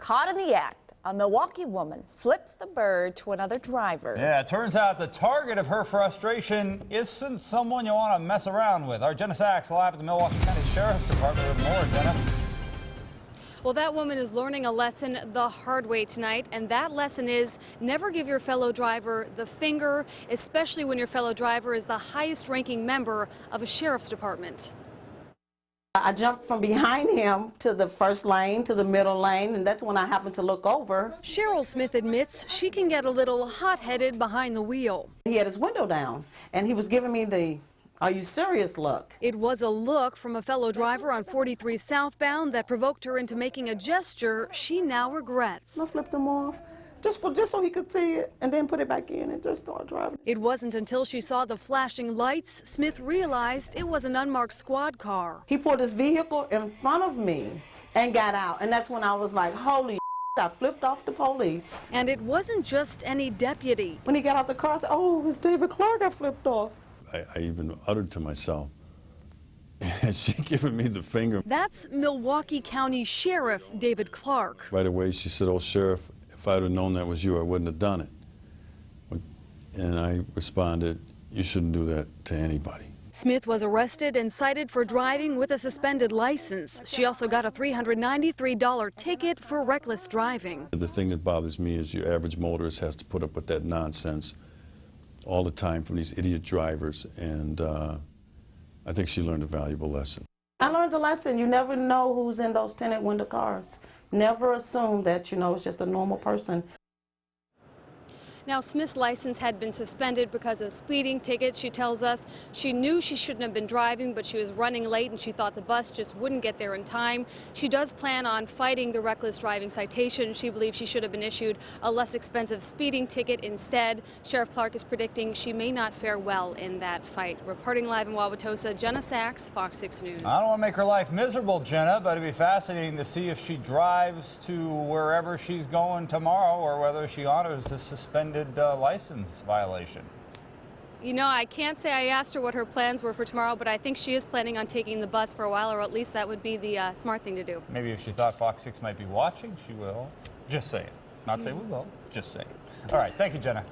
Caught in the act, a Milwaukee woman flips the bird to another driver. Yeah, it turns out the target of her frustration isn't someone you want to mess around with. Our Jenna Sachs live at the Milwaukee County Sheriff's Department with more. Jenna. Well, that woman is learning a lesson the hard way tonight, and that lesson is never give your fellow driver the finger, especially when your fellow driver is the highest ranking member of a sheriff's department. I jumped from behind him to the first lane, to the middle lane, and that's when I happened to look over. Cheryl Smith admits she can get a little hot-headed behind the wheel. He had his window down, and he was giving me the "Are you serious?" look. It was a look from a fellow driver on 43 southbound that provoked her into making a gesture she now regrets. I flipped him off just so he could see it, and then put it back in and just start driving. It wasn't until she saw the flashing lights Smith realized it was an unmarked squad car. He pulled his vehicle in front of me and got out, and that's when I was like, holy I flipped off the police. And it wasn't just any deputy. When he got out the car, I said, oh, it's David Clarke I flipped off. I even uttered to myself, has she given me the finger? That's Milwaukee County Sheriff David Clarke. Right away she said, oh, Sheriff, if I'd have known that was you, I wouldn't have done it. And I responded, you shouldn't do that to anybody. Smith was arrested and cited for driving with a suspended license. She also got a $393 ticket for reckless driving. The thing that bothers me is your average motorist has to put up with that nonsense all the time from these idiot drivers, and I think she learned a valuable lesson. I learned a lesson. You never know who's in those tinted window cars. Never assume that, it's just a normal person. Now, Smith's license had been suspended because of speeding tickets. She tells us she knew she shouldn't have been driving, but she was running late and she thought the bus just wouldn't get there in time. She does plan on fighting the reckless driving citation. She believes she should have been issued a less expensive speeding ticket instead. Sheriff Clarke is predicting she may not fare well in that fight. Reporting live in Wauwatosa, Jenna Sachs, Fox 6 News. I don't want to make her life miserable, Jenna, but it'd be fascinating to see if she drives to wherever she's going tomorrow or whether she honors the suspended license violation. I can't say I asked her what her plans were for tomorrow, but I think she is planning on taking the bus for a while, or at least that would be the smart thing to do. Maybe if she thought Fox 6 might be watching, she will. Just say it. Not say we will, just say it. All right, thank you, Jenna.